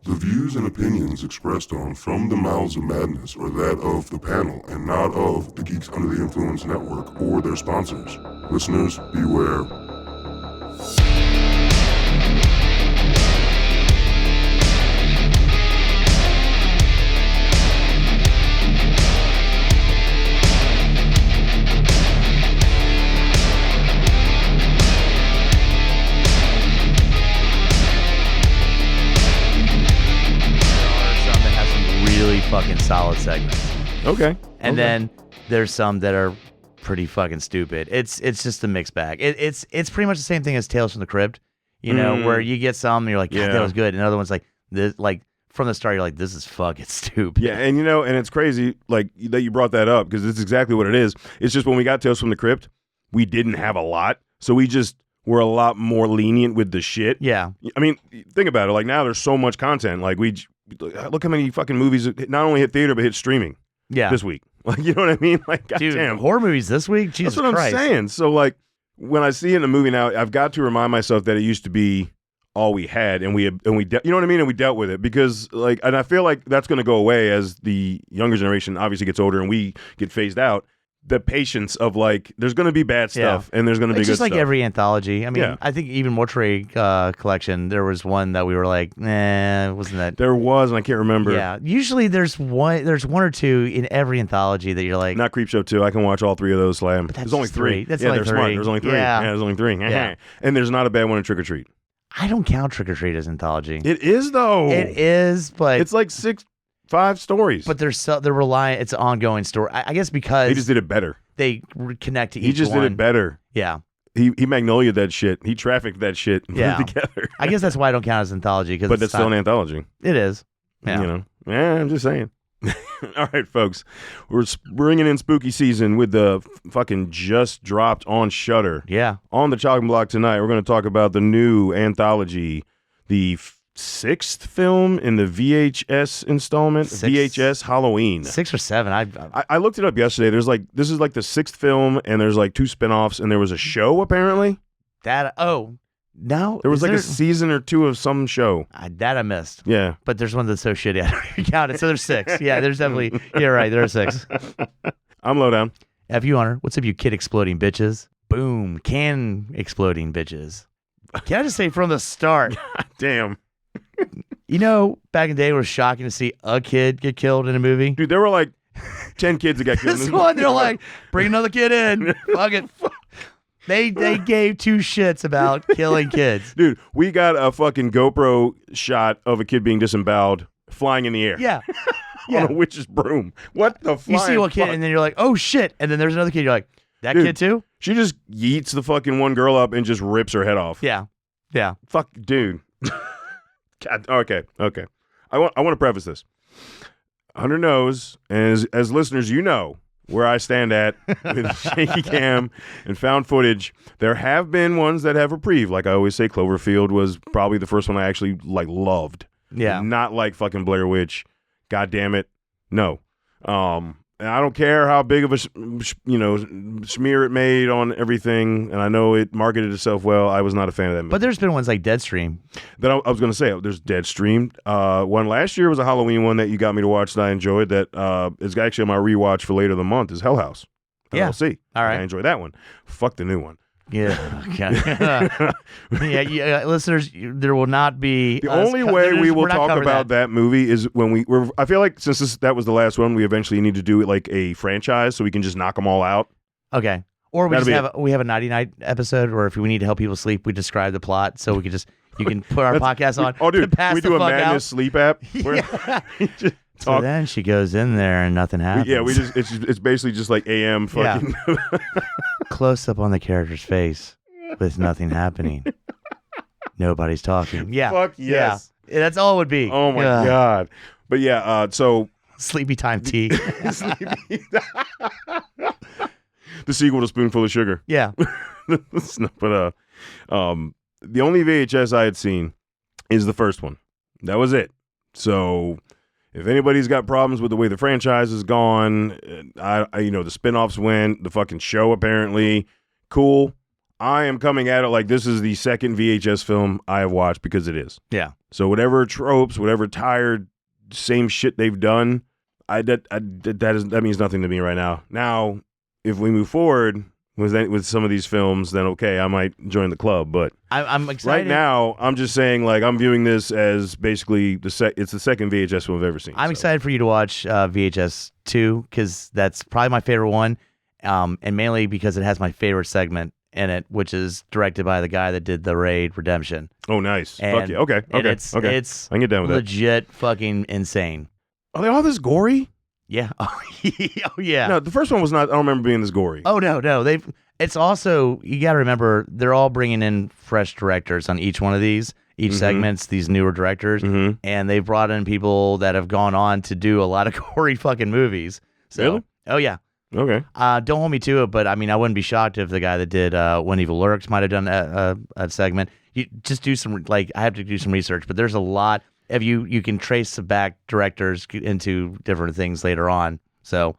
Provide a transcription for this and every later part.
The views and opinions expressed on From the Mouths of Madness are that of the panel and not of the Geeks Under the Influence Network or their sponsors. Listeners, beware. Fucking solid segments. Okay. And then there's some that are pretty fucking stupid. It's just a mixed bag. It's pretty much the same thing as Tales from the Crypt, you know, where you get some and you're like, God, that was good. And other ones like this, like from the start, you're like, this is fucking stupid. Yeah, and you know, and it's crazy like that you brought that up because it's exactly what it is. It's just when we got Tales from the Crypt, we didn't have a lot, so we just were a lot more lenient with the shit. Yeah. I mean, think about it. Like now, there's so much content. Like look how many fucking movies not only hit theater but hit streaming. Yeah. This week. Like, you know what I mean? Like, goddamn. Horror movies this week? Jesus That's what Christ. I'm saying. So, like, when I see it in a movie now, I've got to remind myself that it used to be all we had, and we you know what I mean? And we dealt with it because, like, and I feel like that's going to go away as the younger generation obviously gets older and we get phased out. The patience of, like, there's going to be bad stuff and there's going to be good stuff. It's just like every anthology. I mean, I think even Mortuary Collection, there was one that we were like, wasn't that? There was, and I can't remember. Yeah. Usually there's one or two in every anthology that you're like. Not Creepshow 2. I can watch all three of those slam. There's only three. That's yeah, only they're three. Smart. There's only three. Yeah, there's only three. Yeah. And there's not a bad one in Trick or Treat. I don't count Trick or Treat as anthology. It is, though. It is, but. It's like 5 stories. But they're reliant. It's an ongoing story. I guess because. They just did it better. They connect to each one. He just did it better. Yeah. He Magnolia'd that shit. He trafficked that shit and put it together. I guess that's why I don't count as anthology. But that's still an anthology. It is. Yeah. You know. Yeah, I'm just saying. All right, folks. We're bringing in spooky season with the fucking just dropped on Shudder. Yeah. On the chopping block tonight, we're going to talk about the new anthology, the 6th film in the VHS installment, VHS Halloween. 6 or 7. I looked it up yesterday. There's like, this is like the 6th film, and there's like 2 spinoffs, and there was a show apparently. No. There was like a season or 2 of some show. That I missed. Yeah. But there's one that's so shitty I don't even count it. So there's 6. Yeah, there's definitely, you're right, there are 6. I'm Lowdown. F you, Hunter. What's up, you kid exploding bitches? Boom. Can exploding bitches. Can I just say from the start? Damn. You know, back in the day, it was shocking to see a kid get killed in a movie. Dude, there were like 10 kids that got killed. This one, they're like, bring another kid in. Fuck it. They gave 2 shits about killing kids. Dude, we got a fucking GoPro shot of a kid being disemboweled flying in the air. Yeah. On a witch's broom. What the fuck? You see one kid and then you're like, oh shit. And then there's another kid, you're like, that kid too? She just yeets the fucking one girl up and just rips her head off. Yeah. Yeah. Fuck, dude. God, okay. I want to preface this. Hunter knows, and as listeners, you know where I stand at with shaky cam and found footage. There have been ones that have reprieve. Like I always say, Cloverfield was probably the first one I actually like loved. Yeah. Not like fucking Blair Witch. God damn it. No. And I don't care how big of a smear it made on everything, and I know it marketed itself well. I was not a fan of that movie. But there's been ones like Deadstream. That I was going to say, there's Deadstream. One last year was a Halloween one that you got me to watch that I enjoyed. That is actually on my rewatch for later in the month. Is Hell House. Yeah. LLC. All right. I enjoyed that one. Fuck the new one. Yeah. Okay. yeah. Listeners, there will not be. The only way we will talk about that movie is when I feel like since that was the last one, we eventually need to do it like a franchise so we can just knock them all out. Okay. Or we have a nighty night episode, or if we need to help people sleep, we describe the plot so we can you can put our podcast on. Oh, dude, we do a Madness sleep app. So then she goes in there and nothing happens. It's basically just like AM fucking. Yeah. Close up on the character's face with nothing happening. Nobody's talking. Yeah. Fuck yes. Yeah. That's all it would be. Oh my God. But yeah, so Sleepy Time tea. The sequel to Spoonful of Sugar. Yeah. But the only VHS I had seen is the first one. That was it. So if anybody's got problems with the way the franchise is gone, the spinoffs went, the fucking show apparently, cool. I am coming at it like this is the second VHS film I have watched because it is. Yeah. So whatever tropes, whatever tired, same shit they've done, that means nothing to me right now. Now, if we move forward with some of these films, then okay, I might join the club. But I'm excited. Right now, I'm just saying, like, I'm viewing this as basically it's the second VHS film I've ever seen. I'm excited for you to watch VHS 2 because that's probably my favorite one, and mainly because it has my favorite segment in it, which is directed by the guy that did the Raid Redemption. Oh, nice. And, Fuck yeah. Okay. It's I can get down with legit fucking insane. Are they all this gory? Yeah. Oh yeah. No, the first one was not. I don't remember being this gory. Oh no. It's also, you got to remember, they're all bringing in fresh directors on each one of these, segments, these newer directors, and they've brought in people that have gone on to do a lot of gory fucking movies. So, really? Oh yeah. Okay. Don't hold me to it, but I mean, I wouldn't be shocked if the guy that did When Evil Lurks might have done a segment. You just do some, like, I have to do some research, but there's a lot of you can trace back directors into different things later on. So,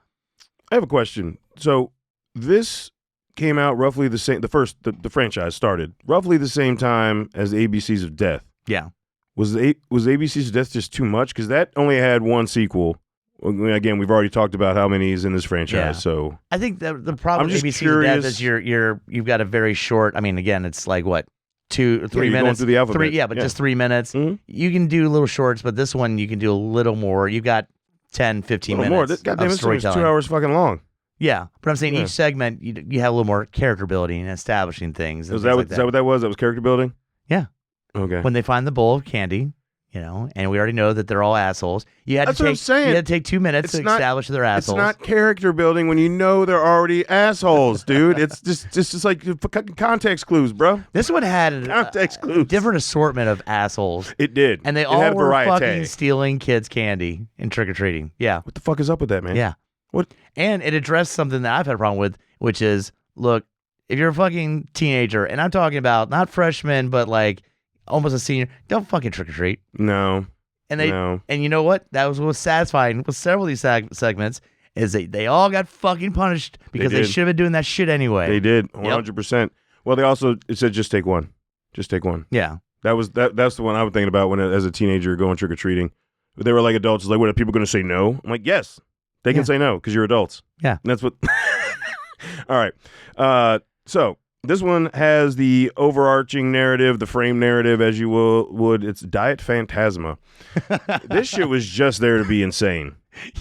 I have a question. So this came out roughly the same. The franchise started roughly the same time as ABCs of Death. Yeah. Was ABCs of Death just too much? Because that only had one sequel. Again, we've already talked about how many is in this franchise. Yeah. So I think the problem with ABCs of Death is you've got a very short. I mean, again, it's like what 2 or 3 minutes. Going through the alphabet. Just 3 minutes. Mm-hmm. You can do little shorts, but this one you can do a little more. You've got 10, 15 minutes. More. Goddamn, of it's storytelling. 2 hours fucking long. Yeah, but I'm saying each segment you have a little more character building and establishing things. And is that what that was? That was character building? Yeah. Okay. When they find the bowl of candy, and we already know that they're all assholes. That's what I'm saying. You had to take 2 minutes to establish they're assholes. It's not character building when you know they're already assholes, dude. It's just like context clues, bro. This one had context a clues. different assortment of assholes. It did. And they all were fucking stealing kids' candy and trick-or-treating. Yeah. What the fuck is up with that, man? Yeah. What? And it addressed something that I've had a problem with, which is, look, if you're a fucking teenager, and I'm talking about not freshman, but like almost a senior, don't fucking trick-or-treat. No. And and you know what? That was what was satisfying with several of these segments is they all got fucking punished because they should have been doing that shit anyway. They did, 100%. Well, it said just take one. Just take one. Yeah. That's the one I was thinking about when as a teenager going trick-or-treating. They were like adults. Like, what, are people going to say no? I'm like, yes. They can say no because you're adults. Yeah. And that's what. All right. So this one has the overarching narrative, the frame narrative, as you would. It's Diet Phantasma. This shit was just there to be insane.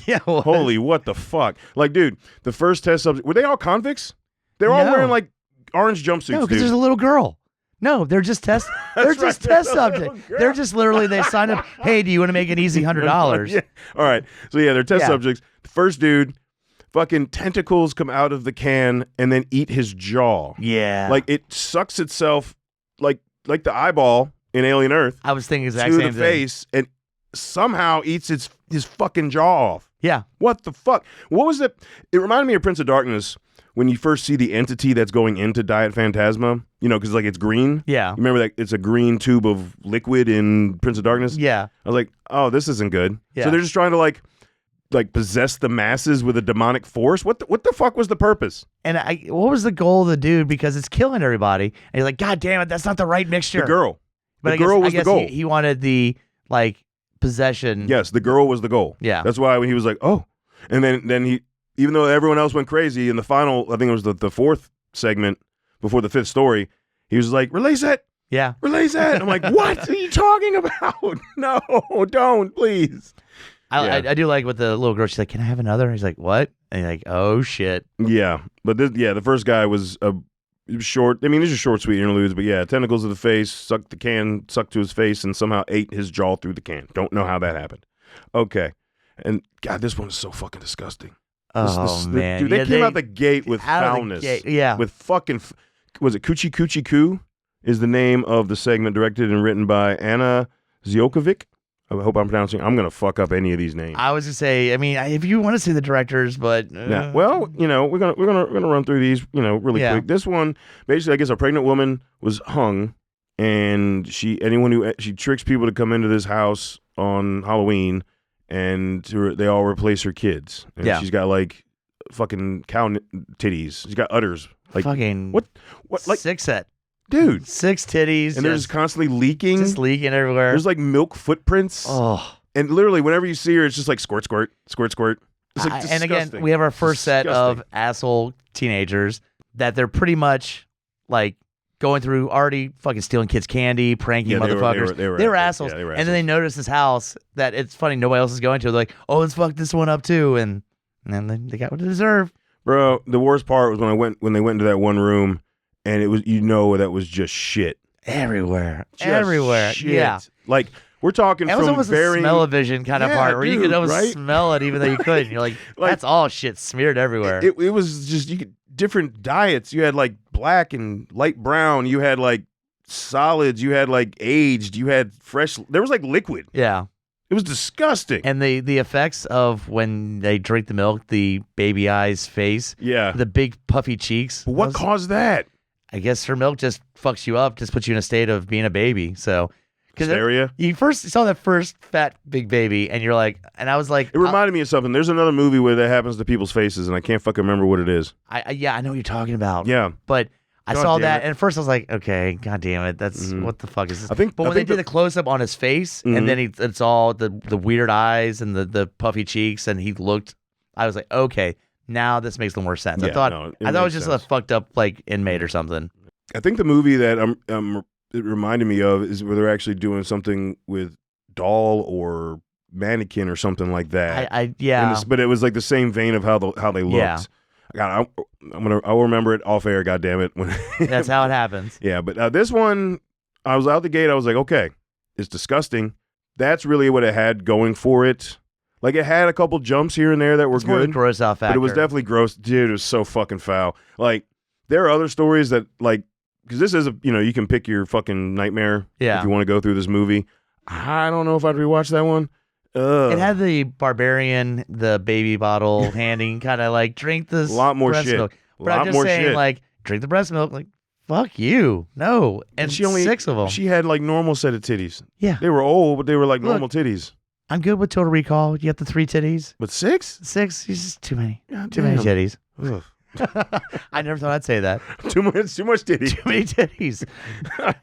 Yeah. Holy, what the fuck? Like, dude, the first test subject, were they all convicts? They're all wearing like orange jumpsuits. No, because there's a little girl. No, they're just test. They're just test subjects. They're just literally they signed up. Hey, do you want to make an easy $100? Yeah. All right. So yeah, they're test subjects. The first dude, fucking tentacles come out of the can and then eat his jaw. Yeah. Like it sucks itself like the eyeball in Alien Earth. I was thinking exact to same the thing. face and somehow eats his fucking jaw off. Yeah. What the fuck? What was it? It reminded me of Prince of Darkness when you first see the entity that's going into Diet Phantasma. You know, because like it's green. Yeah. You remember that it's a green tube of liquid in Prince of Darkness? Yeah. I was like, oh, this isn't good. Yeah. So they're just trying to like possess the masses with a demonic force. What the fuck was the purpose? And what was the goal of the dude? Because it's killing everybody. And you're like, God damn it, that's not the right mixture. The girl. But the girl was the goal. He wanted the like possession. Yes, the girl was the goal. Yeah. That's why when he was like, oh, and then he, even though everyone else went crazy in the final, I think it was the fourth segment before the fifth story, he was like, release it. Yeah. Release it. I'm like, what are you talking about? No, don't, please. I do like with the little girl. She's like, can I have another? He's like, what? And you're like, oh, shit. Yeah. But the first guy was short. I mean, these are short, sweet interludes, but yeah, tentacles of the face, sucked to his face, and somehow ate his jaw through the can. Don't know how that happened. Okay. And God, this one is so fucking disgusting. Man. Dude, they came out the gate with foulness. Yeah. With fucking, was it Coochie Coochie Coo is the name of the segment, directed and written by Anna Ziokovic. I hope I'm pronouncing. I'm gonna fuck up any of these names. I was gonna say. I mean, if you want to see the directors, but yeah. Well, we're gonna run through these, really quick. This one, basically, I guess a pregnant woman was hung, and she tricks people to come into this house on Halloween, and they all replace her kids. And she's got like fucking cow titties. She's got udders. Like fucking what? Like 6 set. Dude. 6 titties. And they're just constantly leaking. Just leaking everywhere. There's like milk footprints. Oh. And literally, whenever you see her, it's just like squirt, squirt, squirt, squirt. It's like and again, we have our first set of asshole teenagers that they're pretty much like going through already fucking stealing kids' candy, pranking motherfuckers. They were assholes. Yeah, they were assholes. And then they notice this house that it's funny nobody else is going to. They're like, oh, let's fuck this one up too. And then they got what they deserve. Bro, the worst part was when they went into that one room and it was that was just shit. Everywhere. Everywhere. Shit. Yeah. Like we're talking it from was almost a smell-o-vision kind of part where you could almost right? smell it even though you couldn't. You're like that's all shit smeared everywhere. It was just you could different diets. You had like black and light brown. You had like solids. You had like aged. You had fresh. There was like liquid. Yeah. It was disgusting. And the effects of when they drink the milk, the baby eyes face. Yeah. The big puffy cheeks. But what caused that? I guess her milk just fucks you up, just puts you in a state of being a baby. So, hysteria. You first saw that first fat big baby, and you're like, and I was like, it reminded me of something. There's another movie where that happens to people's faces, and I can't fucking remember what it is. I know what you're talking about. Yeah, but I saw that, and at first I was like, okay, god damn it, that's what the fuck is this? But when they did the close up on his face, and then it's all the weird eyes and the puffy cheeks, and he looked, I was like, okay, now this makes the more sense. Yeah, I thought it was just a fucked up like inmate or something. I think the movie that it reminded me of is where they're actually doing something with doll or mannequin or something like that. Yeah. But it was like the same vein of how they looked. Yeah. God, I'll remember it off air. God damn it! That's how it happens. Yeah, but this one, I was out the gate. I was like, okay, it's disgusting. That's really what it had going for it. Like it had a couple jumps here and there that were it's good. Gross out factor. But it was definitely gross, dude. It was so fucking foul. Like there are other stories that like. Because this is you can pick your fucking nightmare if you want to go through this movie. I don't know if I'd rewatch that one. It had the barbarian, the baby bottle handing, kind of like drink this a lot more breast shit. milk. But I'm just saying, like, drink the breast milk. Like, fuck you. No. And she only 6 of them. She had like normal set of titties. Yeah. They were old, but they were like normal titties. I'm good with Total Recall. You have the 3 titties. But 6? 6? It's just too many. Too many titties. Ugh. I never thought I'd say that. Too much titties. Too many titties.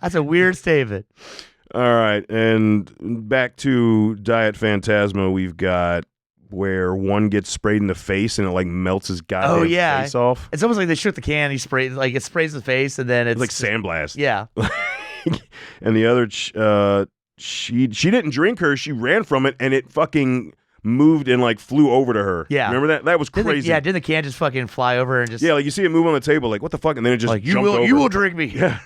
That's a weird statement. All right, and back to Diet Phantasma, we've got where one gets sprayed in the face and it like melts his goddamn face off. It's almost like they shook the can, he sprayed like it sprays the face, and then it's like sandblast. Yeah. And the other, she didn't drink her. She ran from it, and it fucking moved and like flew over to her. Yeah, remember that? That was crazy. Didn't the can just fucking fly over and just like you see it move on the table, like what the fuck, and then it just like jumped over. You will drink me. Yeah.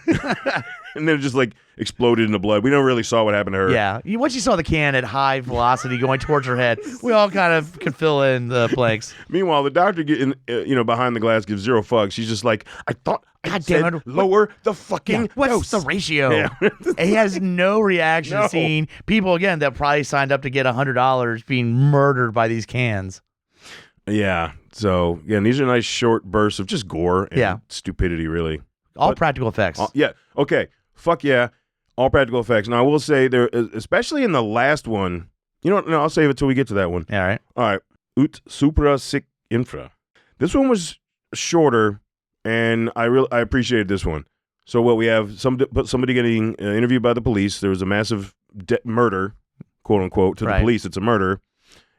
And then it just like exploded into blood. We never really saw what happened to her. Yeah, once you saw the can at high velocity going towards her head, we all kind of could fill in the blanks. Meanwhile, the doctor getting behind the glass gives 0 fucks. She's just like, I thought. God damn it! Lower the fucking what's dose. the ratio? Yeah. He has no reaction seeing people again that probably signed up to get $100 being murdered by these cans. Yeah. So these are nice short bursts of just gore and stupidity, really. All practical effects. Yeah. Okay. Fuck yeah. All practical effects. Now I will say there, especially in the last one. You know what? No, I'll save it till we get to that one. All right. All right. Ut supra sic infra. This one was shorter. And I appreciated this one. So what we have somebody getting interviewed by the police. There was a massive murder, quote unquote, to the police. It's a murder,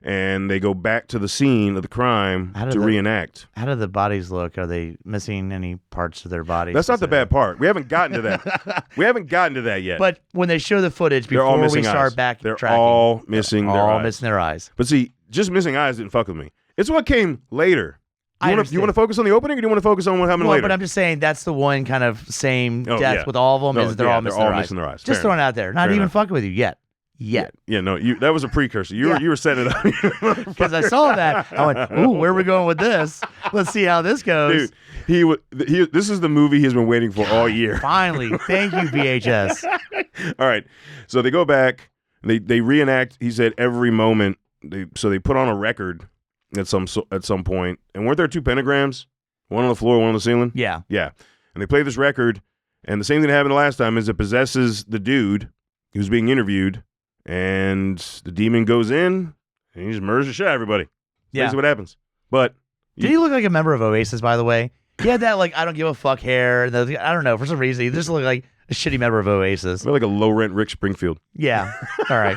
and they go back to the scene of the crime to reenact. How do the bodies look? Are they missing any parts of their bodies? That's not the bad part. We haven't gotten to that. We haven't gotten to that yet. But when they show the footage before we start backtracking, they're all missing their eyes. But see, just missing eyes didn't fuck with me. It's what came later. You want to focus on the opening, or do you want to focus on what happened later? But I'm just saying that's the one kind of same death with all of them is they're all missing their eyes. Just throwing it out there. Not even fucking with you yet. Yeah, no, that was a precursor. You were setting it up. Because I saw that. I went, ooh, where are we going with this? Let's see how this goes. Dude, this is the movie he's been waiting for all year. Finally. Thank you, VHS. All right. So they go back. They reenact, he said, every moment. So they put on a record at some point. And weren't there 2 pentagrams? One on the floor, one on the ceiling? Yeah. Yeah. And they play this record, and the same thing that happened last time is it possesses the dude who's being interviewed, and the demon goes in, and he just murders the shit out of everybody. That's what happens. But Did he look like a member of Oasis, by the way? He had that, like, I don't give a fuck hair. And I don't know. For some reason, he just looked like a shitty member of Oasis. I feel like a low-rent Rick Springfield. Yeah. All right.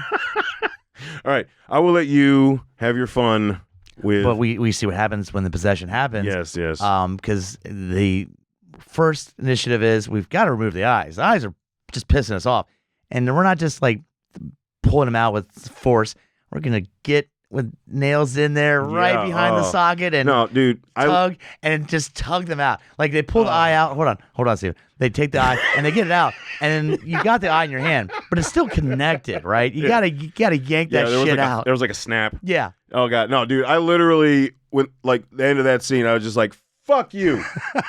All right. I will let you have your fun with... But we see what happens when the possession happens. Yes. Because the first initiative is we've got to remove the eyes. The eyes are just pissing us off. And we're not just, like, pulling them out with force. We're going to get with nails in there right behind the socket and tug and just tug them out. Like they pull the eye out. Hold on, Steve. They take the eye and they get it out, and then you got the eye in your hand, but it's still connected, right? You gotta yank that shit out. There was like a snap. Yeah. Oh god, no, dude. I literally went like the end of that scene. I was just like, "Fuck you."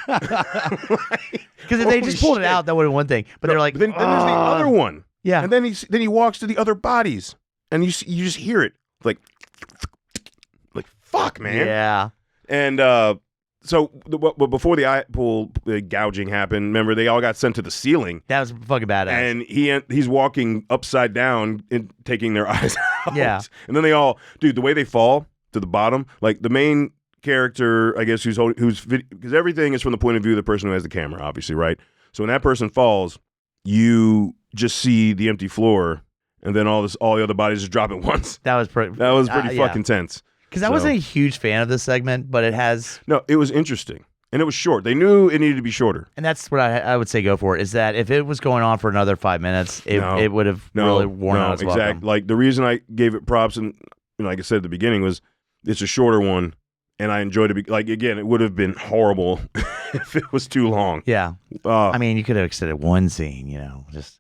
Because if they just pulled it out, that would have been one thing. But they're like, then there's the other one. Yeah. And then he walks to the other bodies, and you just hear it like fuck, man. Yeah. And so but before the eye pull the gouging happened, remember they all got sent to the ceiling. That was fucking badass. And he's walking upside down and taking their eyes out. Yeah. And then they all, dude, the way they fall to the bottom, like the main character, I guess, who's because everything is from the point of view of the person who has the camera, obviously, right? So when that person falls, you just see the empty floor, and then all the other bodies just drop at once. That was pretty fucking tense. Because I wasn't a huge fan of this segment, but it has... No, it was interesting. And it was short. They knew it needed to be shorter. And that's what I would say go for, is that if it was going on for another 5 minutes, it would have really worn out its welcome. Like, the reason I gave it props, and like I said at the beginning, was it's a shorter one, and I enjoyed it. Like, again, it would have been horrible if it was too long. Yeah. I mean, you could have extended one scene, just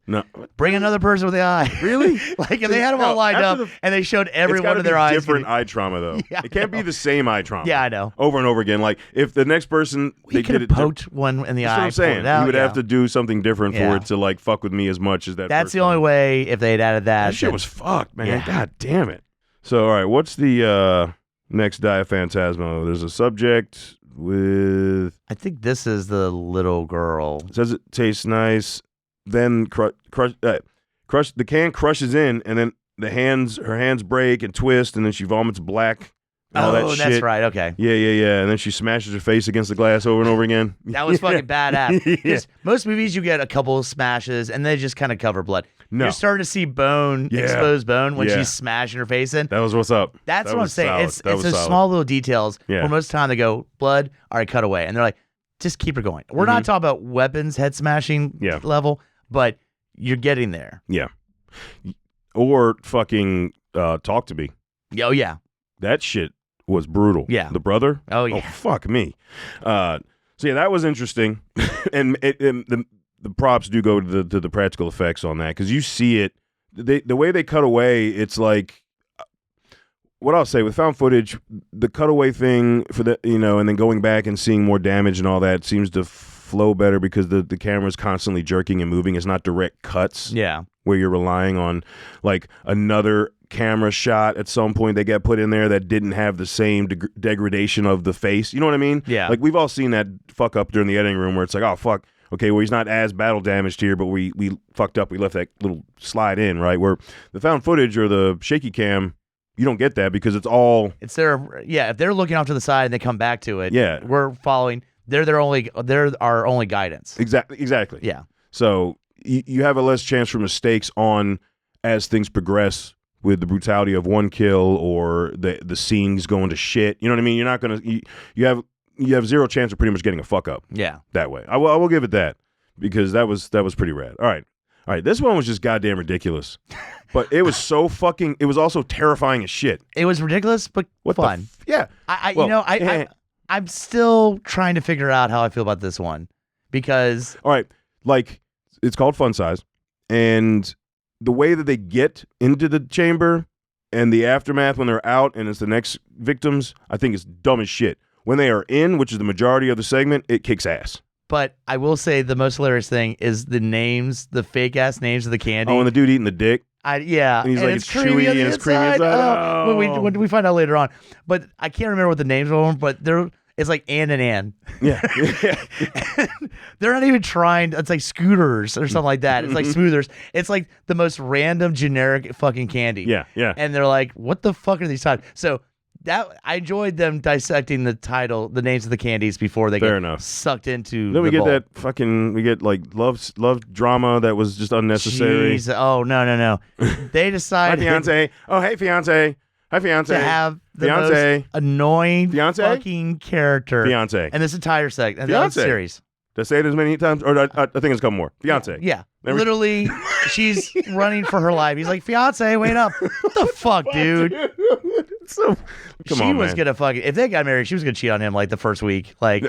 bring another person with the eye. Really? Like, if they had them all lined up and they showed every one of their eyes. Different eye trauma, though. Yeah, it can't be the same eye trauma. Yeah, I know. Over and over again. Like, if the next person... He could have poked one in the eye. That's what I'm saying. He would have to do something different for it to, like, fuck with me as much as that. That's the only way, if they had added that. That shit was fucked, man. Yeah. God damn it. So, all right, what's the... next Diaphantasmo? There's a subject with... I think this is the little girl. It says it tastes nice. Then the can crushes in, and then her hands break and twist, and then she vomits black. All that shit. That's right. Okay. Yeah. And then she smashes her face against the glass over and over again. That was fucking badass. Yeah. Most movies, you get a couple of smashes, and they just kind of cover blood. No. You're starting to see exposed bone when she's smashing her face in. That was what's up. That's what I'm saying. Solid. It's those small little details where most of the time they go, blood, all right, cut away. And they're like, just keep her going. We're not talking about weapons, head smashing level, but you're getting there. Yeah. Or fucking Talk to Me. Oh, yeah. That shit was brutal. Yeah. The brother? Oh, yeah. Oh, fuck me. So, yeah, that was interesting. And the props do go to the practical effects on that, because you see it. The way they cut away, it's like, what I'll say with found footage, the cutaway thing for the and then going back and seeing more damage and all that seems to flow better because the camera's constantly jerking and moving. It's not direct cuts. Yeah, where you're relying on like another camera shot at some point they get put in there that didn't have the same degradation of the face. You know what I mean? Yeah. Like we've all seen that fuck up during the editing room where it's like, oh fuck. Okay, well, he's not as battle damaged here, but we fucked up. We left that little slide in, right? Where the found footage or the shaky cam, you don't get that because it's their if they're looking off to the side and they come back to it, we're following. They're our only guidance. Exactly. Yeah. So you have a less chance for mistakes on as things progress with the brutality of one kill or the scenes going to shit. You know what I mean? You're not gonna you have zero chance of pretty much getting a fuck up. Yeah. That way. I will give it that because that was pretty rad. All right. This one was just goddamn ridiculous. But it was so fucking, it was also terrifying as shit. It was ridiculous, but fun. Yeah. I'm still trying to figure out how I feel about this one because. All right. Like, it's called Fun Size. And the way that they get into the chamber and the aftermath when they're out and it's the next victims, I think is dumb as shit. When they are in, which is the majority of the segment, it kicks ass. But I will say the most hilarious thing is the names, the fake-ass names of the candy. Oh, and the dude eating the dick. Yeah. And he's like, it's chewy and it's creamy inside. When we find out later on. But I can't remember what the names of them, but it's like Ann and Ann. Yeah. They're not even trying. It's like scooters or something like that. It's like smoothers. It's like the most random generic fucking candy. Yeah. And they're like, what the fuck are these times? So That I enjoyed them dissecting the names of the candies before they Fair get enough. sucked into. Then we the get bowl. that fucking. We get like love drama that was just unnecessary. Jeez. Oh no. They Hi, decided fiance. Oh, hey, fiance. Hi, fiance. to have the Fiance. most annoying Fiance? fucking character Fiance. in this entire segment. Fiance. Series. Did I say it as many times? Or I think it's a couple more. Fiance. Yeah. There we- Literally, she's running for her life. He's like, fiance, wait up. What the fuck, dude? So, come She on, was man. gonna fucking, if they got married, she was gonna cheat on him like the first week. Like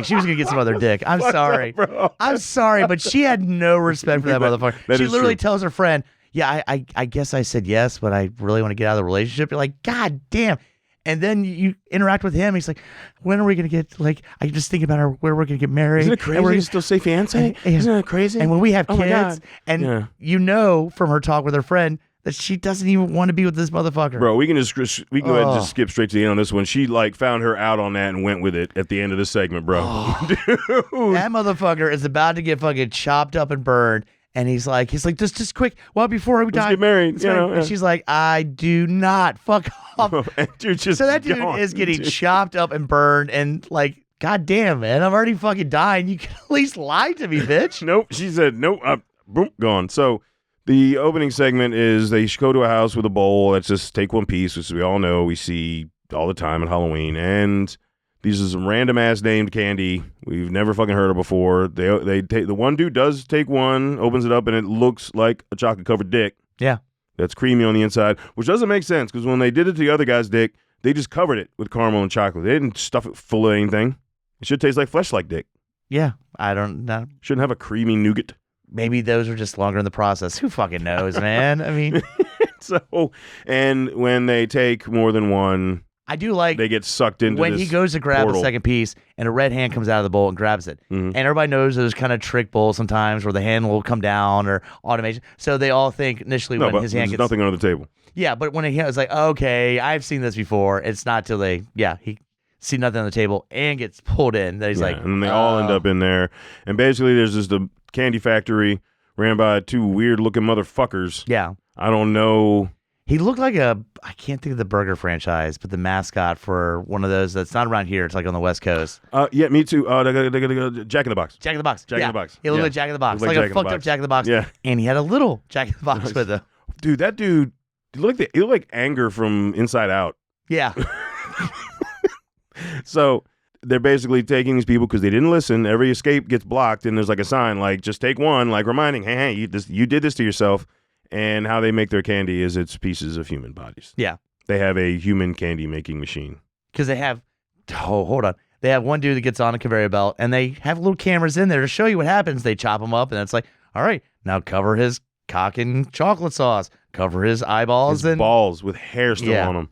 she was gonna get some other dick. I'm sorry. bro. I'm sorry, but she had no respect for that motherfucker. that She is literally true. tells her friend, yeah, I guess I said yes, but I really want to get out of the relationship. You're like, God damn. And then you interact with him. He's like, when are we going to get, like, I just think about where we're going to get married. Isn't it crazy? And we're You still say fiance? and- Isn't that crazy? And when we have Oh my kids, God. and Yeah. you know from her talk with her friend that she doesn't even want to be with this motherfucker. Bro, we can go ahead and just Oh. skip straight to the end on this one. She like found her out on that and went with it at the end of the segment, bro. Dude. That motherfucker is about to get fucking chopped up and burned. And he's like, just quick. Well, before we Let's die, get married. let's You marry." know, And yeah. she's like, I do not. Fuck off. And dude just So that dude gone, is getting dude. chopped up and burned, and like, God damn, man, I'm already fucking dying. You can at least lie to me, bitch. Nope. She said, nope. Boom, gone. So the opening segment is they go to a house with a bowl that's just take one piece, which we all know we see all the time at Halloween. And these are some random ass named candy we've never fucking heard of before. They take the one dude does take one, opens it up, and it looks like a chocolate covered dick. Yeah. That's creamy on the inside, which doesn't make sense because when they did it to the other guy's dick, they just covered it with caramel and chocolate. They didn't stuff it full of anything. It should taste like flesh-like dick. Yeah. I don't know. Shouldn't have a creamy nougat. Maybe those are just longer in the process. Who fucking knows, man? I mean, So, and when they take more than one, I do like they get sucked into when this he goes to grab portal. a second piece and a red hand comes out of the bowl and grabs it. Mhm. And everybody knows those kind of trick bowls sometimes where the hand will come down or automation. So they all think initially No, when but his hand there's gets nothing under the table. Yeah, but when he was like, okay, I've seen this before. It's not till he see nothing on the table and gets pulled in that he's Yeah, like, and then they all end "Oh." up in there. And basically, there's just a candy factory ran by two weird-looking motherfuckers. Yeah. I don't know. He looked like I can't think of the burger franchise, but the mascot for one of those that's not around here. It's like on the West Coast. Yeah, me too. Jack in the Box. Jack in the Box. Jack in the Box. He looked Yeah. like Jack in the Box. Looked Like, like a Jack in the fucked up Box. Jack in the Box. Yeah. And he had a little Jack in the Box with him. Dude, that dude, he looked like anger from Inside Out. Yeah. So they're basically taking these people because they didn't listen. Every escape gets blocked, and there's like a sign like, just take one, like reminding, hey, you did this to yourself. And how they make their candy is it's pieces of human bodies. Yeah. They have a human candy making machine. Because they have, hold on. They have one dude that gets on a conveyor belt and they have little cameras in there to show you what happens. They chop him up and it's like, all right, now cover his cock in chocolate sauce, cover his eyeballs His and balls with hair still Yeah. on them.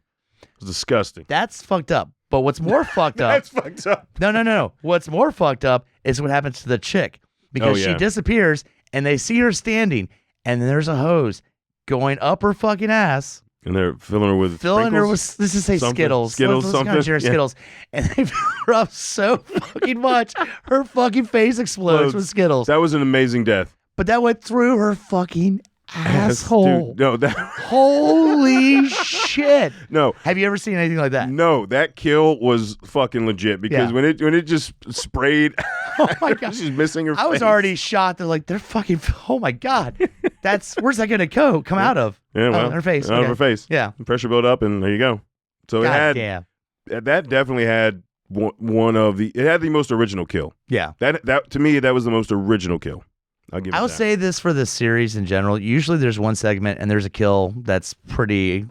It's disgusting. that's fucked up. But what's more fucked up? That's fucked up. No. What's more fucked up is what happens to the chick because Oh, yeah. she disappears and they see her standing and then there's a hose going up her fucking ass, And they're filling her with filling her sprinkles? with, let's just say Something? Skittles. Skittles, Let's something? Share Yeah. Skittles. And they fill her up so fucking much, her fucking face explodes with Skittles. That was an amazing death. But that went through her fucking asshole. Dude, no, that Holy shit. no. Have you ever seen anything like that? No, that kill was fucking legit because Yeah. when it just sprayed, Oh my God. she's missing her I was face. already shot. They're like, they're fucking, oh my God. Where's that going to come out of? Yeah, well, her face. out of Okay. her face. Yeah. Pressure built up, and there you go. So God damn. that definitely had it had the most original kill. Yeah. That to me, that was the most original kill. I'll give it I'll that. say this for the series in general. Usually there's one segment and there's a kill that's pretty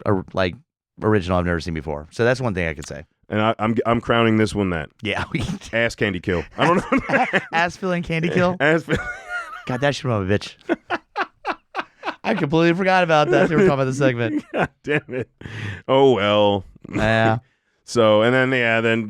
original I've never seen before. So that's one thing I could say. And I'm crowning this one that Yeah. ass candy kill. I don't know. Ass filling candy kill. Ass. God, that should be a bitch. I completely forgot about that. They were talking about the segment. God damn it. Oh well. Yeah. So and then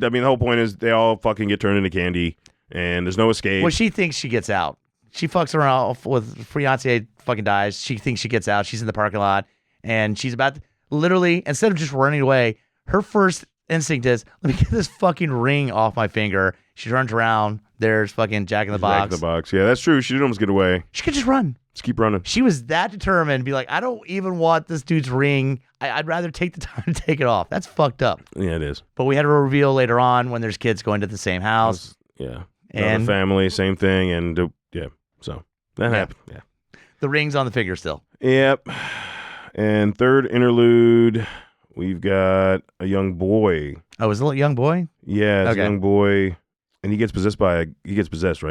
the whole point is they all fucking get turned into candy and there's no escape. Well, she thinks she gets out. She fucks around with fiance fucking dies. She thinks she gets out. She's in the parking lot and she's about literally, instead of just running away, her first instinct is, let me get this fucking ring off my finger. She turns around. There's fucking Jack in the Box. Jack in the Box. Yeah, that's true. She did almost get away. She could just run. Just keep running. She was that determined. Be like, I don't even want this dude's ring. I'd rather take the time to take it off. That's fucked up. Yeah, it is. But we had a reveal later on when there's kids going to the same house. Yeah. And family, same thing. And yeah, so that happened. Yeah. The ring's on the finger still. Yep. And third interlude, we've got a young boy. Oh, is it a little young boy? Yeah, it's Okay. a young boy. And he gets possessed, right?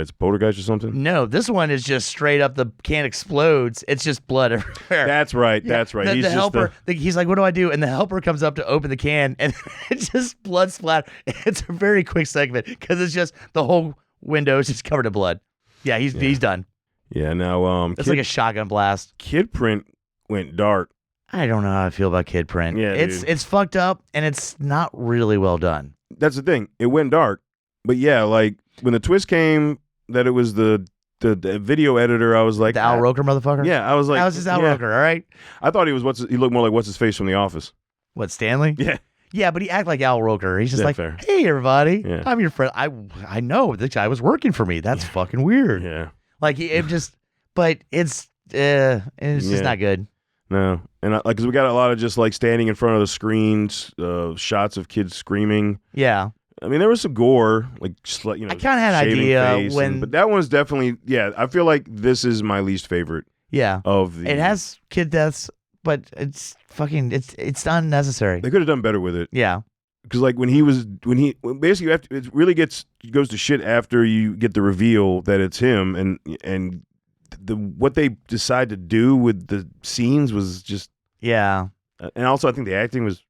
It's a poltergeist or something? No, this one is just straight up. The can explodes. It's just blood everywhere. That's right. Yeah, That's right. The, He's the just helper, he's like, what do I do? And the helper comes up to open the can, and it's just blood splatter. It's a very quick segment because it's just the whole window is just covered in blood. Yeah, he's done. Yeah, now It's like a shotgun blast. Kid Print went dark. I don't know how I feel about Kid Print. Yeah, it's fucked up, and it's not really well done. That's the thing. It went dark. But yeah, like when the twist came that it was the video editor, I was like, The Al Roker motherfucker? Yeah, I was like, that was his Al Roker, all right? I thought he looked more like what's his face from The Office. What, Stanley? Yeah. Yeah, but he acted like Al Roker. He's just like, fair. hey, everybody, Yeah. I'm your friend. I know this guy was working for me. That's fucking weird. Yeah. Like, it just, but it's just not good. No. And because we got a lot of just like standing in front of the screens, shots of kids screaming. Yeah. I mean, there was some gore, like, I I kind of had an idea when. But that one's definitely, I feel like this is my least favorite Yeah. of the. It has kid deaths, but it's fucking, it's unnecessary. They could have done better with it. Yeah. Because like basically it really goes to shit after you get the reveal that it's him, and what they decide to do with the scenes was just and also I think the acting was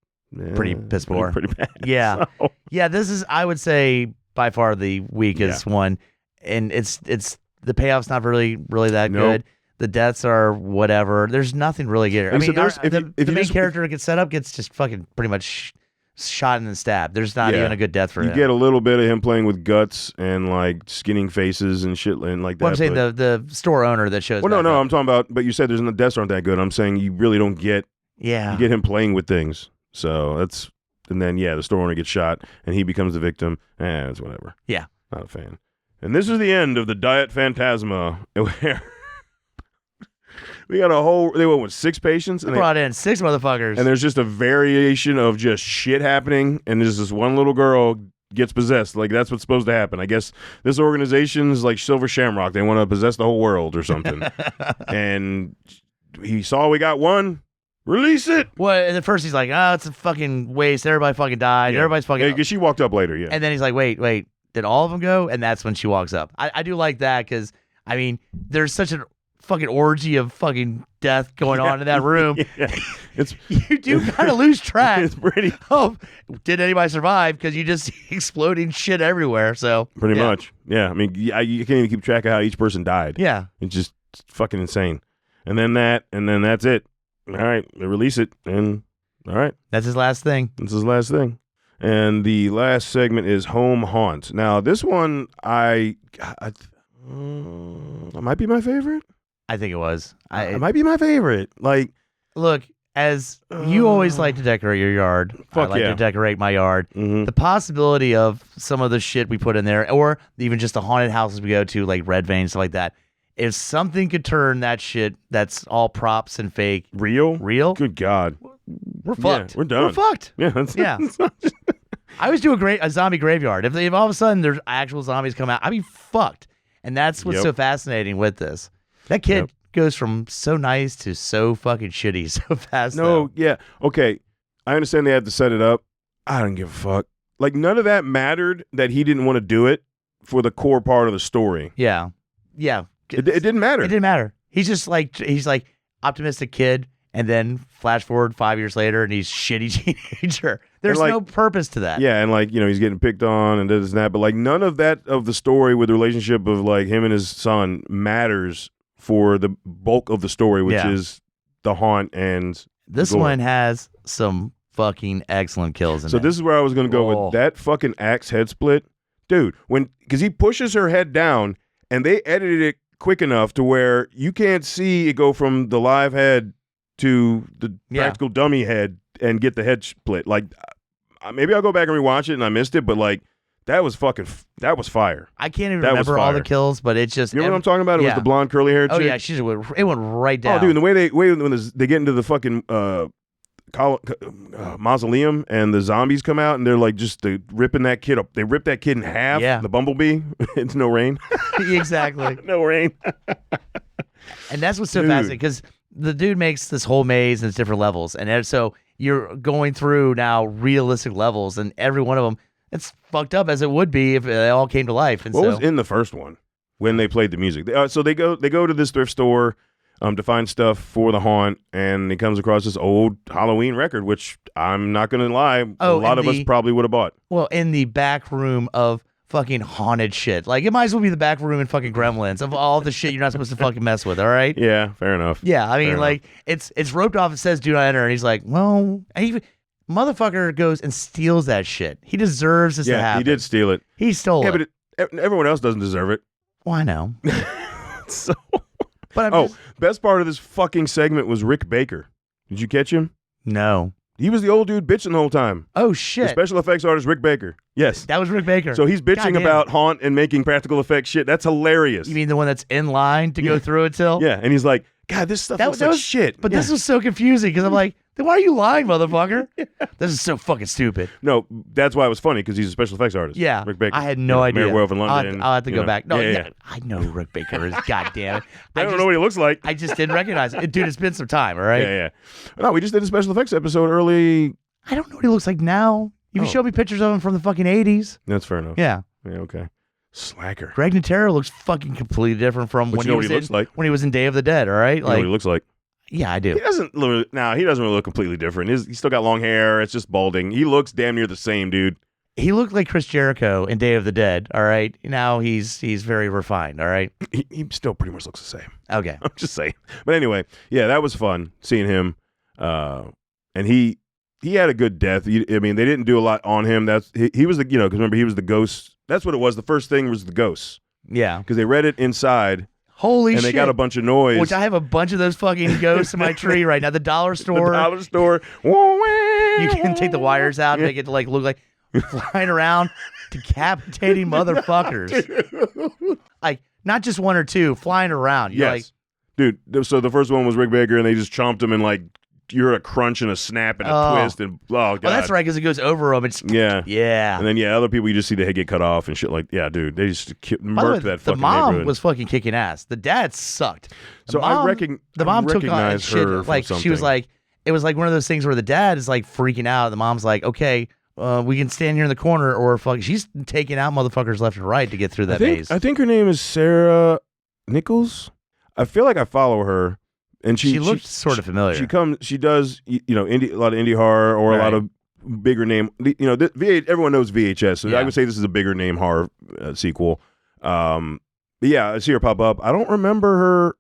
pretty piss poor, pretty bad. Yeah, So. yeah. This is, I would say, by far the weakest one, and it's the payoff's not really that good. The deaths are whatever. There's nothing really good. I mean, the main character gets set up gets just fucking pretty much shot and then stabbed. There's not even a good death for him. You get a little bit of him playing with guts and like skinning faces and shit and like that. Well, I'm saying the store owner that shows. Well, no, I'm talking about. But you said the deaths aren't that good. I'm saying you really don't get. Yeah. You get him playing with things. So that's, and then the store owner gets shot and he becomes the victim. It's whatever. Yeah. Not a fan. And this is the end of the Diet Phantasma, where we got they went with 6 patients. And they brought in 6 motherfuckers. And there's just a variation of just shit happening. And there's this one little girl gets possessed. Like, that's what's supposed to happen. I guess this organization's like Silver Shamrock. They want to possess the whole world or something. And he saw we got one. Release it. Well, at first he's like, oh, it's a fucking waste. Everybody fucking died. Yeah. Everybody's fucking. Because she walked up later, yeah. And then he's like, wait, did all of them go? And that's when she walks up. I do like that because, I mean, there's such a fucking orgy of fucking death going on in that room. You do kind of lose track. It's pretty. Oh, did anybody survive? Because you just see exploding shit everywhere. So pretty much, yeah. I mean, you can't even keep track of how each person died. Yeah, it's just fucking insane. And then that's it. All right, they release it, and all right. That's his last thing. That's his last thing. And the last segment is Home Haunt. Now, this one, it might be my favorite. I think it was. It might be my favorite. Like, look, as you always like to decorate your yard, I like to decorate my yard. Mm-hmm. The possibility of some of the shit we put in there, or even just the haunted houses we go to, like Red Vein, stuff like that. If something could turn that shit that's all props and fake real, good God, we're fucked. Yeah, we're done. We're fucked. Yeah, I always do a zombie graveyard. If all of a sudden there's actual zombies come out, I'd be fucked. And that's what's so fascinating with this. That kid goes from so nice to so fucking shitty so fast. Okay. I understand they had to set it up. I don't give a fuck. Like, none of that mattered that he didn't want to do it for the core part of the story. Yeah. It didn't matter. It didn't matter. He's like optimistic kid, and then flash forward 5 years later, and he's shitty teenager. There's no purpose to that. Yeah, and he's getting picked on and this and that, but like none of that of the story with the relationship of like him and his son matters for the bulk of the story, which is the haunt and this one has some fucking excellent kills in it. So this is where I was going to go with that fucking axe head split, dude. Because he pushes her head down, and they edited it quick enough to where you can't see it go from the live head to the practical dummy head and get the head split. Like, maybe I'll go back and rewatch it and I missed it, but like that was fire. I can't even That was remember all the fire. kills, but it's just You know what I'm talking about? It was yeah. the blonde curly hair chick. Oh yeah, it went right down. Oh, dude, and the way when they get into the fucking mausoleum and the zombies come out and they're like just ripping that kid up. They rip that kid in half. Yeah. The bumblebee. It's no rain. Exactly. No rain. And that's what's so Dude. fascinating because the dude makes this whole maze and it's different levels, and so you're going through now realistic levels, and every one of them it's fucked up as it would be if they all came to life. And What so was in the first one when they played the music? So they go to this thrift store to find stuff for the haunt, and he comes across this old Halloween record, which I'm not going to lie, a lot of us probably would have bought. Well, in the back room of fucking haunted shit. Like, it might as well be the back room in fucking Gremlins of all the shit you're not supposed to fucking mess with, all right? Yeah, fair enough. Yeah, I mean, Fair like, it's roped off. It says do not enter, and he's like, well, motherfucker goes and steals that shit. He deserves this to Yeah, happen. he did steal it. He stole Yeah, it. but everyone else doesn't deserve it. Well, I know. So, But I'm just, best part of this fucking segment was Rick Baker. Did you catch him? no. He was the old dude bitching the whole time. Oh, The shit. special effects artist Rick Baker. Yes. That was Rick Baker. So he's bitching Goddamn. about haunt and making practical effects shit. That's hilarious. You mean the one that's in line to go through it till? Yeah, and he's like, God, this stuff looks like shit. But Yeah. this was so confusing because I'm like, then why are you lying, motherfucker? This is so fucking stupid. No, that's why it was funny, because he's a special effects artist. Yeah. Rick Baker. I had no idea. Mayor Wolf in London. I'll have to you go know. back. No, Yeah, yeah, yeah. I know who Rick Baker is. God damn it. I don't know what he looks like. I just didn't recognize it. Dude, it's been some time, all right? Yeah, yeah. No, we just did a special effects episode early. I don't know what he looks like now. You Oh. showed me pictures of him from the fucking 80s. That's fair enough. Yeah. Yeah, okay. Slacker. Greg Nicotero looks fucking completely different from But when you know he what was he looks like? when he was in Day of the Dead, all right? You know what Like, he looks like? yeah, I do. He doesn't really look completely different. He's still got long hair. It's just balding. He looks damn near the same, dude. He looked like Chris Jericho in Day of the Dead, all right? Now he's very refined, all right? He still pretty much looks the same. Okay. I'm just saying. But anyway, yeah, that was fun seeing him. And he had a good death. I mean, they didn't do a lot on him. He was the, because remember, he was the ghost. That's what it was. The first thing was the ghosts, Yeah. because they read it inside. Holy and shit. they got a bunch of noise. Which I have a bunch of those fucking ghosts in my tree right now. The dollar store. The dollar store. You can take the wires out and make it like look like flying around, decapitating motherfuckers. Like, not just one or two, flying around. You're Yes. Dude, so the first one was Rick Baker, and they just chomped him, and like, you're a crunch and a snap and a twist, and oh, God. Well, that's right, because it goes over them. It's Yeah. yeah. And then, other people you just see the head get cut off and shit like, yeah, dude, they just By the way, murked that the fucking mom neighborhood. was fucking kicking ass. The dad sucked. So I the mom took on recognize shit. her Like, from she was something. like, it was like one of those things where the dad is like freaking out. The mom's like, okay, we can stand here in the corner, or fuck, she's taking out motherfuckers left and right to get through that maze. I think her name is Sarah Nichols. I feel like I follow her, and She looked sort of familiar. She does, a lot of indie horror or a lot of bigger name. Everyone knows VHS, so Yeah. I would say this is a bigger name horror sequel. But yeah, I see her pop up. I don't remember her.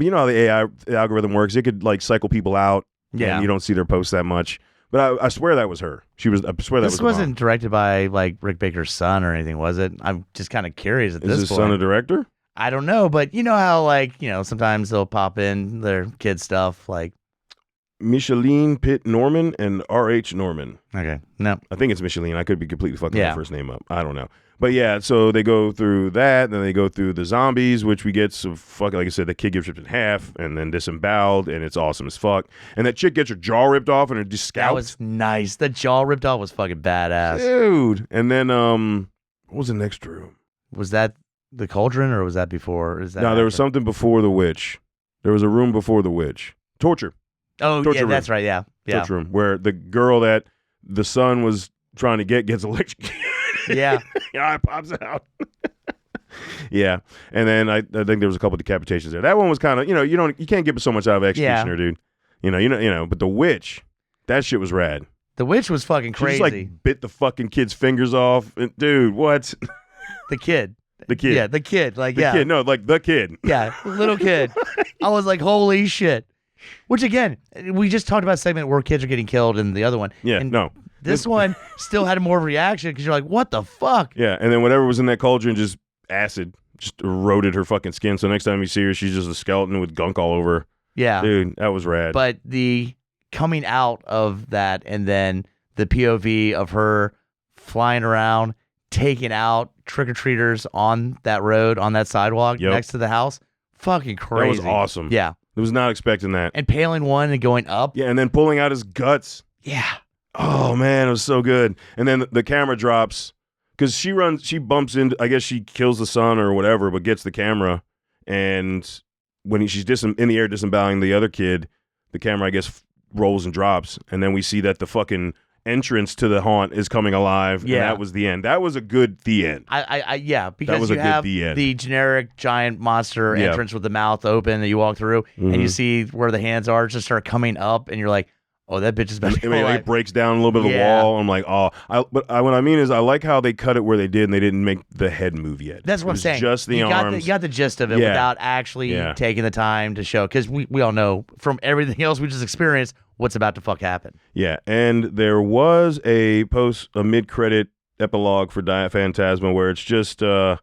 You know how the AI algorithm works. It could like cycle people out. Yeah. And you don't see their posts that much. But I swear that was her. I swear that was This her wasn't mom. directed by like Rick Baker's son or anything, was it? I'm just kind of curious at Is this his point. son a director? I don't know, but you know how like, sometimes they'll pop in their kid stuff like, Micheline Pitt Norman and R.H. Norman. okay, no. I think it's Micheline. I could be completely fucking Yeah. the first name up. I don't know. But yeah, so they go through that, then they go through the zombies, which we get some fucking, like I said, the kid gets ripped in half and then disemboweled, and it's awesome as fuck. And that chick gets her jaw ripped off and her just scalped. That was nice. The jaw ripped off was fucking badass. Dude. And then, what was the next room? Was that the cauldron or was that before? Is that No, there was after? something before the witch. There was a room before the witch. Torture. Oh, torture yeah, room. that's right. Yeah. Yeah. Torture room. Where the girl that the son was trying to get gets electrocuted. Yeah. It pops out. Yeah, and then I think there was a couple decapitations there. That one was kind of, you can't get so much out of Executioner, dude. But the witch, that shit was rad. The witch was fucking She crazy. just like bit the fucking kid's fingers off. And, dude, what? The kid. The kid. Yeah, the kid. Like, The yeah. kid. No, like the kid. Yeah, little kid. I was like, holy shit. Which, again, we just talked about a segment where kids are getting killed and the other one. Yeah, and no. This one still had more reaction because you're like, what the fuck? Yeah, and then whatever was in that cauldron, just acid, just eroded her fucking skin. So next time you see her, she's just a skeleton with gunk all over her. Yeah. Dude, that was rad. But the coming out of that and then the POV of her flying around, taking out trick-or-treaters on that road, on that sidewalk next to the house. Fucking crazy. That was awesome. Yeah. I was not expecting that. And paling one and going up. Yeah, and then pulling out his guts. Yeah. Oh, man, it was so good. And then the camera drops because she bumps into, I guess she kills the son or whatever, but gets the camera. And when she's in the air disemboweling the other kid, the camera, I guess, rolls and drops. And then we see that the fucking entrance to the haunt is coming alive. Yeah. And that was the end. That was a good the end. Yeah, because that was you a have good the end. The generic giant monster entrance with the mouth open that you walk through, and you see where the hands are just start coming up, and you're like, oh, that bitch is about to come alive. It breaks down a little bit of the wall. I'm like, oh. What I mean is I like how they cut it where they did, and they didn't make the head move yet. That's what I'm saying. Just the arms. You got the gist of it without actually taking the time to show, because we all know from everything else we just experienced what's about to fuck happen. Yeah, and there was a mid-credit epilogue for Phantasma where it's just a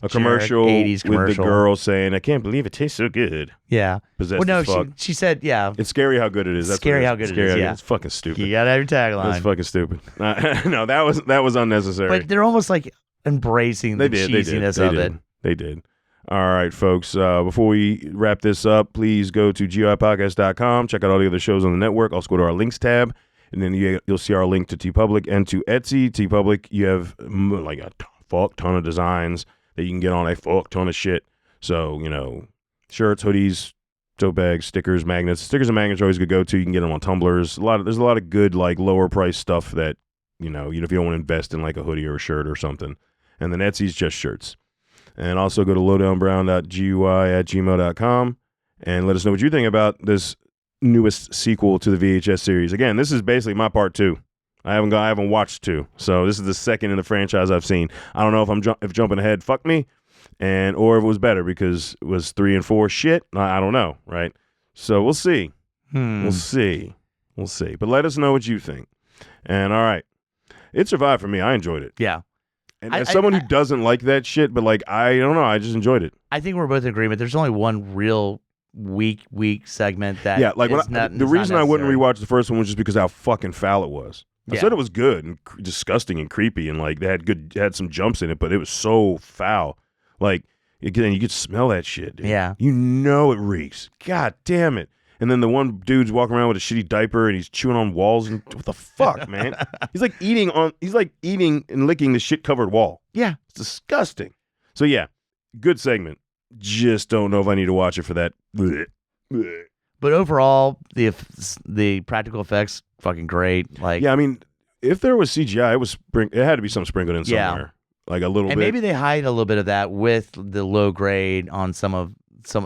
commercial 80s commercial with the girl saying, "I can't believe it tastes so good." Yeah. Possessed well, no, as fuck. she said, yeah. It's scary how good it is. That's scary how good it is. Yeah. It's fucking stupid. You gotta have your tagline. That's fucking stupid. No, that was unnecessary. But they're almost like embracing the cheesiness of it. They did. All right, folks. Before we wrap this up, please go to GOIPodcast.com. Check out all the other shows on the network. Also go to our links tab, and then you'll see our link to TeePublic and to Etsy. TeePublic, you have like a fuck ton of designs that you can get on a fuck ton of shit. So, shirts, hoodies, tote bags, stickers, magnets. Stickers and magnets are always a good go-to. You can get them on tumblers. There's a lot of good, like, lower price stuff that, if you don't want to invest in like a hoodie or a shirt or something. And then Etsy's just shirts. And also go to lowdownbrown.gui@gmail.com and let us know what you think about this newest sequel to the VHS series. Again, this is basically my part 2. I haven't watched 2, so this is the second in the franchise I've seen. I don't know if jumping ahead fucked me, or if it was better because it was 3 and 4 shit. I don't know, right? So we'll see. We'll see. But let us know what you think. And all right, it survived for me. I enjoyed it. Yeah. And as someone who doesn't like that shit, but like, I don't know, I just enjoyed it. I think we're both in agreement. There's only one real weak segment that the reason I wouldn't rewatch the first one was just because how fucking foul it was. I said it was good and disgusting and creepy, and like they had some jumps in it, but it was so foul. Like, again, you could smell that shit, dude. Yeah. It reeks. God damn it. And then the one dude's walking around with a shitty diaper and he's chewing on walls, and what the fuck, man? He's like eating and licking the shit covered wall. Yeah. It's disgusting. So yeah, good segment. Just don't know if I need to watch it for that. But overall, the practical effects fucking great. Like, yeah, I mean, if there was CGI, it had to be some sprinkled in somewhere, like a little bit. And maybe they hide a little bit of that with the low grade on some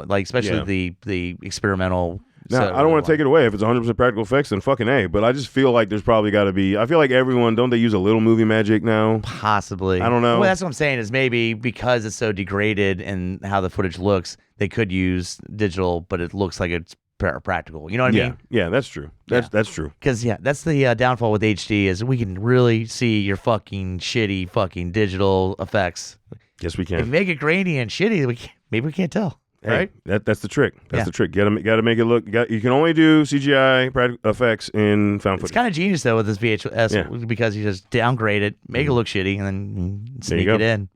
like especially the experimental. Now, I don't want to take it away. If it's 100% practical effects, then fucking A. But I just feel like there's probably got to be. I feel like don't they use a little movie magic now? Possibly. I don't know. Well, that's what I'm saying is maybe because it's so degraded and how the footage looks, they could use digital, but it looks like it's practical. You know what I mean? Yeah, that's true. That's true. Because, that's the downfall with HD is we can really see your fucking shitty fucking digital effects. Yes, we can. If you make it grainy and shitty, maybe we can't tell. Right? That's the trick. That's the trick. You got to make it look. You can only do CGI practical effects in found footage. It's kind of genius though with this VHS because you just downgrade it, make it look shitty, and then sneak it in.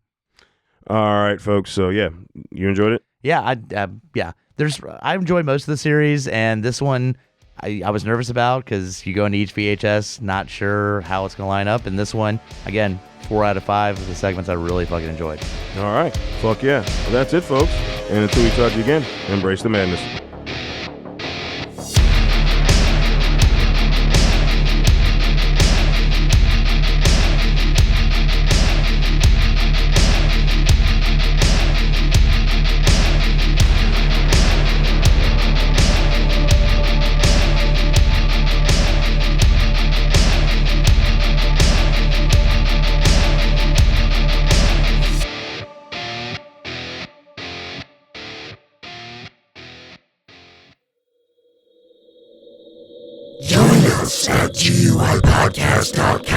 All right, folks. So you enjoyed it? Yeah, I enjoyed most of the series, and this one I was nervous about because you go into each VHS not sure how it's gonna line up, and this one again 4 out of 5 of the segments I really fucking enjoyed. All right, fuck yeah. Well, that's it, folks. And until we talk to you again, embrace the madness. Join us at GUIPodcast.com